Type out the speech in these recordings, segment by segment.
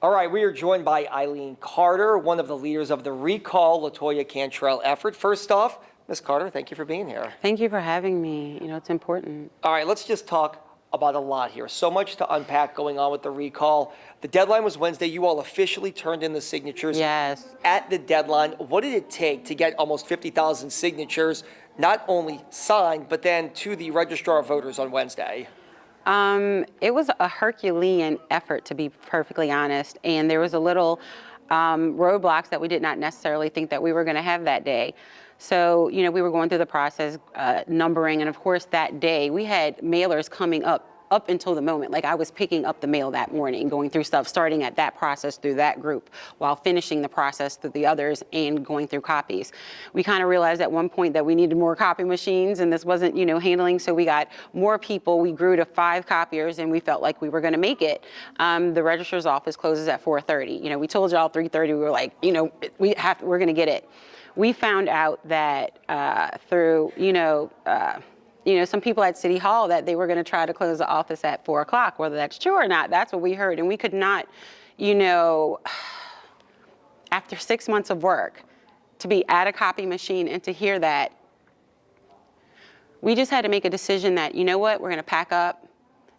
All right, we are joined by Eileen Carter, one of the leaders of the Recall LaToya Cantrell effort. First off, Ms. Carter, thank you for being here. Thank you for having me. You know, it's important. All right, let's just talk about a lot here. So much to unpack going on with the recall. The deadline was Wednesday. You all officially turned in the signatures. Yes. At the deadline, what did it take to get almost 50,000 signatures, not only signed, but then to the registrar of voters on Wednesday? It was a Herculean effort, to be perfectly honest, and there was a little roadblocks that we did not necessarily think that we were going to have that day. So, you know, we were going through the process, numbering, and of course that day we had mailers coming up until the moment. Like, I was picking up the mail that morning, going through stuff, starting at that process through that group, while finishing the process through the others and going through copies. We kind of realized at one point that we needed more copy machines, and this wasn't, you know, handling, so we got more people. We grew to 5 copiers, and we felt like we were going to make it. The registrar's office closes at 4:30. You know, we told y'all 3:30. We were like, you know, we're going to get it. We found out that through, some people at City Hall that they were going to try to close the office at 4 o'clock. Whether that's true or not, that's what we heard. And we could not, after 6 months of work, to be at a copy machine and to hear that, we just had to make a decision that, you know what, we're going to pack up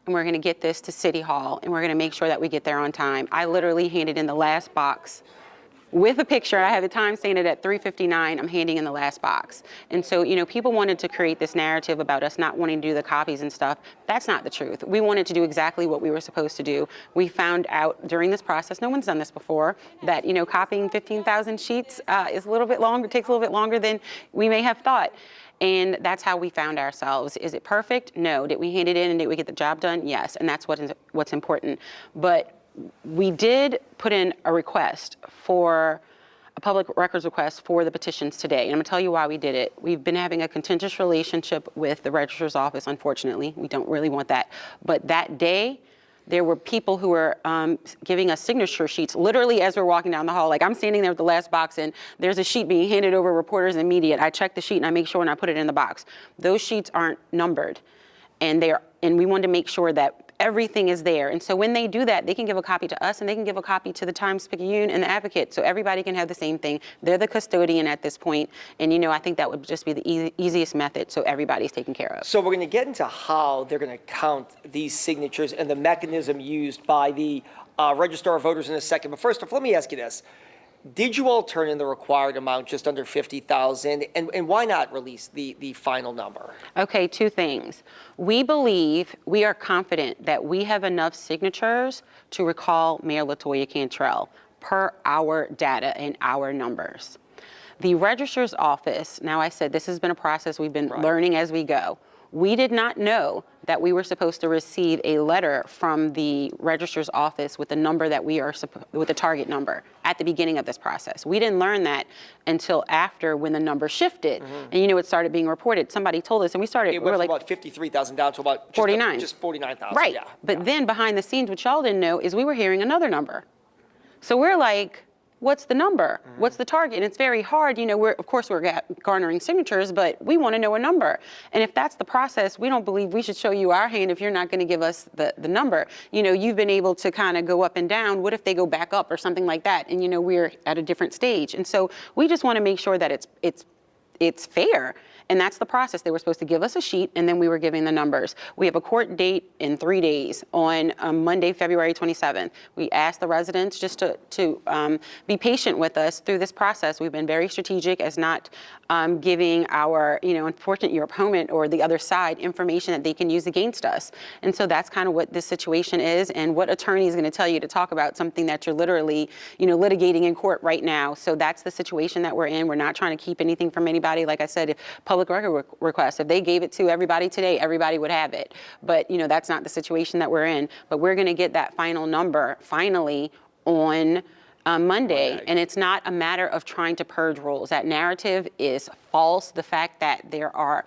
and we're going to get this to City Hall and we're going to make sure that we get there on time. I literally handed in the last box with a picture. I have the time saying it at 3:59, I'm handing in the last box. And so, you know, people wanted to create this narrative about us not wanting to do the copies and stuff. That's not the truth. We wanted to do exactly what we were supposed to do. We found out during this process, no one's done this before, that, you know, copying 15,000 sheets is a little bit longer, takes a little bit longer than we may have thought. And that's how we found ourselves. Is it perfect? No. Did we hand it in and did we get the job done? Yes. And that's what's important. But we did put in a request for a public records request for the petitions today. And I'm gonna tell you why we did it. We've been having a contentious relationship with the registrar's office, unfortunately. We don't really want that. But that day, there were people who were giving us signature sheets, literally as we're walking down the hall. Like, I'm standing there with the last box and there's a sheet being handed over reporters and media. I check the sheet and I make sure and I put it in the box. Those sheets aren't numbered. And we wanted to make sure that everything is there. And so when they do that, they can give a copy to us and they can give a copy to the Times-Picayune and the Advocate. So everybody can have the same thing. They're the custodian at this point. And, you know, I think that would just be the easiest method so everybody's taken care of. So we're going to get into how they're going to count these signatures and the mechanism used by the registrar of voters in a second. But first off, let me ask you this. Did you all turn in the required amount, just under 50,000, and why not release the final number? Okay, 2 things. We are confident that we have enough signatures to recall Mayor LaToya Cantrell per our data and our numbers. The registrar's office, now I said this has been a process we've been learning as we go. We did not know that we were supposed to receive a letter from the registrar's office with the number that with the target number at the beginning of this process. We didn't learn that until after, when the number shifted. And, you know, it started being reported. Somebody told us and we started, we were like about 53,000 down to about 49. Just 49,000. Right. Yeah. But then behind the scenes, what y'all didn't know is we were hearing another number. So we're like, what's the number? What's the target? And it's very hard. You know, of course we're garnering signatures, but we want to know a number. And if that's the process, we don't believe we should show you our hand if you're not going to give us the number. You know, you've been able to kind of go up and down. What if they go back up or something like that? And, you know, we're at a different stage. And so we just want to make sure that it's fair. And that's the process. They were supposed to give us a sheet, and then we were giving the numbers. We have a court date in 3 days on Monday, February 27th. We asked the residents just to be patient with us through this process. We've been very strategic as not giving our, unfortunate, your opponent or the other side information that they can use against us. And so that's kind of what this situation is, and what attorney is going to tell you to talk about something that you're literally, litigating in court right now. So that's the situation that we're in. We're not trying to keep anything from anybody. Like I said, if public record request, if they gave it to everybody today, everybody would have it. But, that's not the situation that we're in. But we're going to get that final number finally on Monday. And it's not a matter of trying to purge rules. That narrative is false. The fact that there are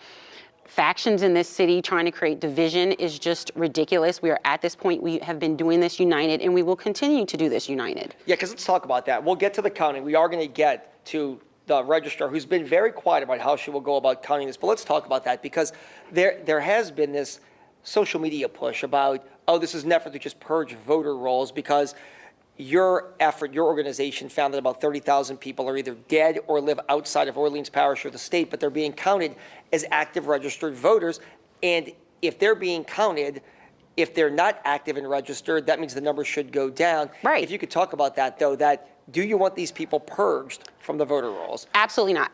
factions in this city trying to create division is just ridiculous. We are at this point, we have been doing this united, and we will continue to do this united. Yeah, because let's talk about that. We'll get to the counting. We are going to get to the registrar, who's been very quiet about how she will go about counting this. But let's talk about that, because there has been this social media push about, oh, this is an effort to just purge voter rolls, because your effort, your organization found that about 30,000 people are either dead or live outside of Orleans Parish or the state, but they're being counted as active registered voters. And if they're being counted, if they're not active and registered, that means the number should go down. Right. If you could talk about that, though, do you want these people purged from the voter rolls? Absolutely not.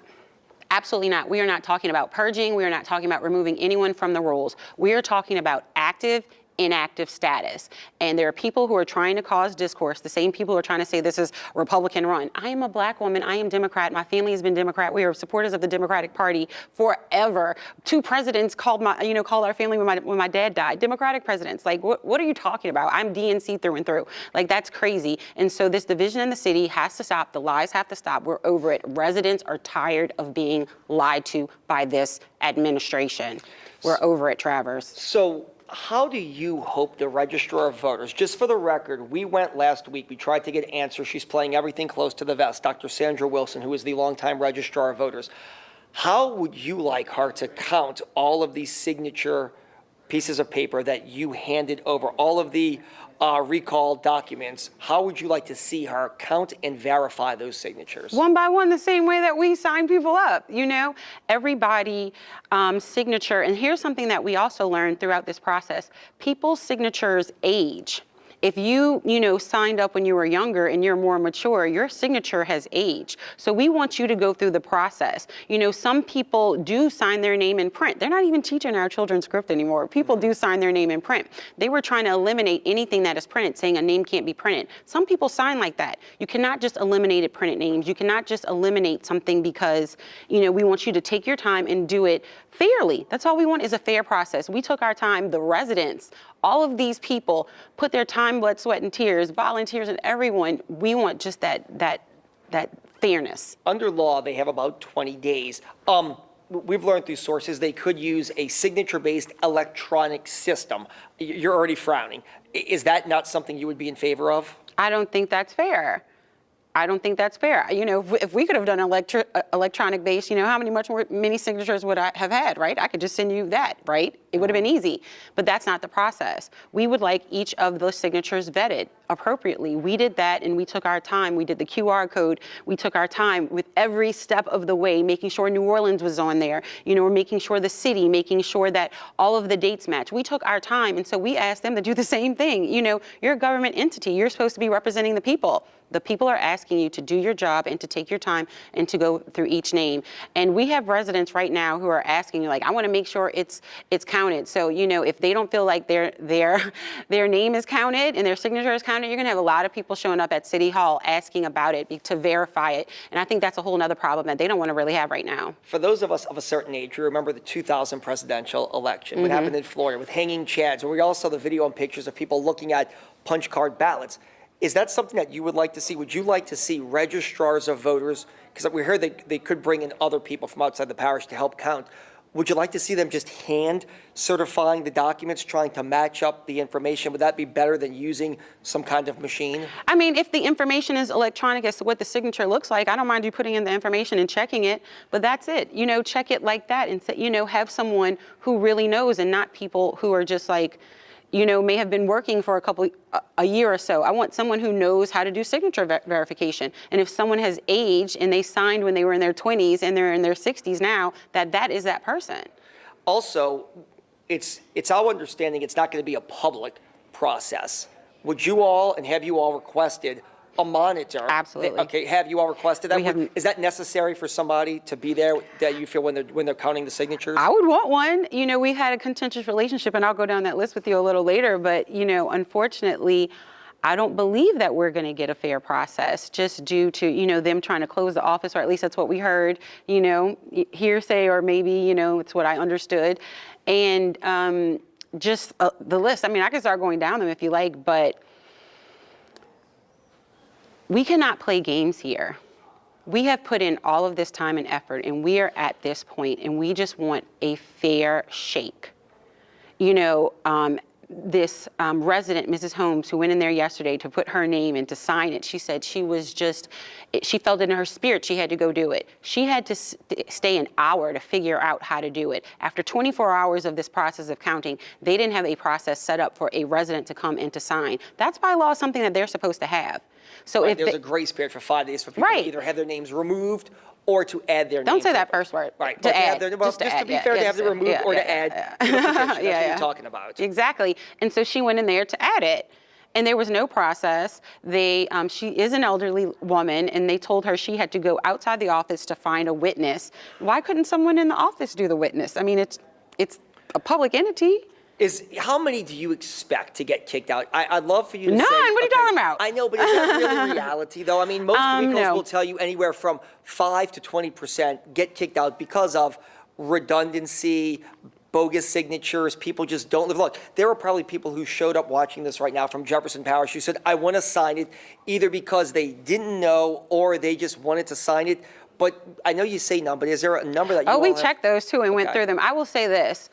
Absolutely not. We are not talking about purging. We are not talking about removing anyone from the rolls. We are talking about active, inactive status. And there are people who are trying to cause discourse, the same people who are trying to say this is Republican run. I am a black woman. I am Democrat. My family has been Democrat. We are supporters of the Democratic Party forever. 2 presidents called our family when my dad died. Democratic presidents. Like, what are you talking about? I'm DNC through and through. Like, that's crazy. And so this division in the city has to stop. The lies have to stop. We're over it. Residents are tired of being lied to by this administration. We're over it, Travers. So how do you hope the registrar of voters, just for the record, we went last week, we tried to get answers. She's playing everything close to the vest. Dr. Sandra Wilson, who is the longtime registrar of voters. How would you like her to count all of these signature pieces of paper that you handed over, all of the recall documents? How would you like to see her count and verify those signatures? One by one, the same way that we sign people up, you know? Everybody signature, and here's something that we also learned throughout this process. People's signatures age. If you signed up when you were younger and you're more mature, your signature has aged. So we want you to go through the process. You know, some people do sign their name in print. They're not even teaching our children script anymore. People do sign their name in print. They were trying to eliminate anything that is printed, saying a name can't be printed. Some people sign like that. You cannot just eliminate printed names. You cannot just eliminate something because, we want you to take your time and do it fairly. That's all we want, is a fair process. We took our time, the residents, all of these people put their time, blood, sweat, and tears, volunteers, and everyone. We want just that fairness. Under law, they have about 20 days. We've learned through sources they could use a signature-based electronic system. You're already frowning. Is that not something you would be in favor of? I don't think that's fair. I don't think that's fair. If we could have done electronic based, how many signatures would I have had, right? I could just send you that, right? It would have been easy, but that's not the process. We would like each of those signatures vetted appropriately. We did that, and we took our time. We did the QR code. We took our time with every step of the way, making sure New Orleans was on there. We're making sure the city, making sure that all of the dates match. We took our time, and so we asked them to do the same thing. You're a government entity. You're supposed to be representing the people. The people are asking you to do your job and to take your time and to go through each name. And we have residents right now who are asking you, like, I want to make sure it's counted. So, if they don't feel like their name is counted and their signature is counted, you're going to have a lot of people showing up at City Hall asking about it to verify it. And I think that's a whole nother problem that they don't want to really have right now. For those of us of a certain age, you remember the 2000 presidential election, what happened in Florida with hanging chads, where we all saw the video and pictures of people looking at punch card ballots. Is that something that you would like to see? Would you like to see registrars of voters? Because we heard they could bring in other people from outside the parish to help count. Would you like to see them just hand certifying the documents, trying to match up the information? Would that be better than using some kind of machine? I mean, if the information is electronic as to what the signature looks like, I don't mind you putting in the information and checking it, but that's it. Check it like that and say, have someone who really knows and not people who are just like, may have been working for a year or so. I want someone who knows how to do signature verification. And if someone has aged and they signed when they were in their 20s and they're in their 60s now, that is that person. Also, it's our understanding it's not going to be a public process. Would you all, and have you all requested a monitor? Absolutely. Okay, have you all requested that? We haven't. Is that necessary for somebody to be there that you feel when they're counting the signatures? I would want one. We've had a contentious relationship, and I'll go down that list with you a little later, but, unfortunately, I don't believe that we're going to get a fair process just due to, them trying to close the office, or at least that's what we heard, hearsay, or maybe, it's what I understood. And just the list. I mean, I can start going down them if you like, but we cannot play games here. We have put in all of this time and effort, and we are at this point, and we just want a fair shake. this resident, Mrs. Holmes, who went in there yesterday to put her name and to sign it, she said she was just, she felt it in her spirit she had to go do it. She had to stay an hour to figure out how to do it. After 24 hours of this process of counting, they didn't have a process set up for a resident to come and to sign. That's by law something that they're supposed to have. So if There's a grace period for 5 days for people to either have their names removed or to add their name. Don't say that first word. Right. To add. Just to be fair, to have them removed or to add. That's what you're talking about. Exactly. And so she went in there to add it. And there was no process. She is an elderly woman, and they told her she had to go outside the office to find a witness. Why couldn't someone in the office do the witness? I mean, it's a public entity. How many do you expect to get kicked out? I'd love for you to say. None. What are you talking about? I know, but is that really reality, though? I mean, most recalls will tell you anywhere from 5 to 20% get kicked out because of redundancy, bogus signatures. People just don't live. Look, there are probably people who showed up watching this right now from Jefferson Parish who said, I want to sign it, either because they didn't know or they just wanted to sign it. But I know you say none, but is there a number that you we checked those too and went through them. I will say this,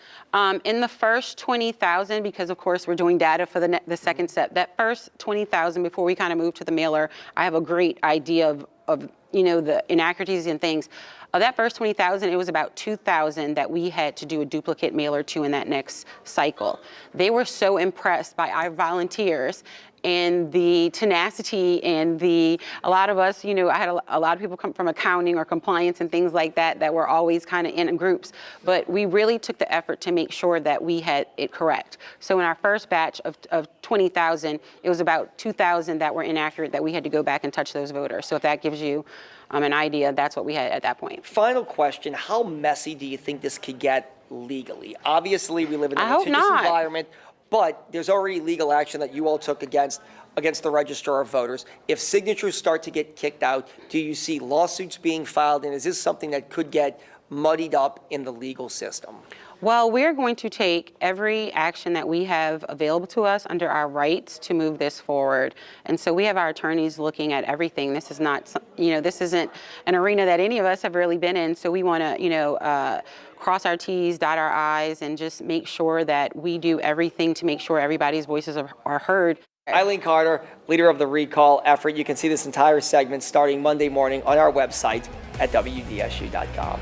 in the first 20,000, because of course we're doing data for the second step, that first 20,000 before we kind of move to the mailer, I have a great idea of the inaccuracies and things. Of that first 20,000, it was about 2,000 that we had to do a duplicate mailer to in that next cycle. They were so impressed by our volunteers and the tenacity and a lot of us, I had a lot of people come from accounting or compliance and things like that were always kind of in groups, but we really took the effort to make sure that we had it correct. So in our first batch of 20,000, it was about 2,000 that were inaccurate that we had to go back and touch those voters. So if that gives you an idea, that's what we had at that point. Final question, how messy do you think this could get legally? Obviously, we live in a litigious environment, but there's already legal action that you all took against the Registrar of Voters. If signatures start to get kicked out, do you see lawsuits being filed, and is this something that could get muddied up in the legal system? Well, we're going to take every action that we have available to us under our rights to move this forward. And so we have our attorneys looking at everything. This is not, this isn't an arena that any of us have really been in. So we want to, cross our T's, dot our I's, and just make sure that we do everything to make sure everybody's voices are heard. Eileen Carter, leader of the recall effort. You can see this entire segment starting Monday morning on our website at WDSU.com.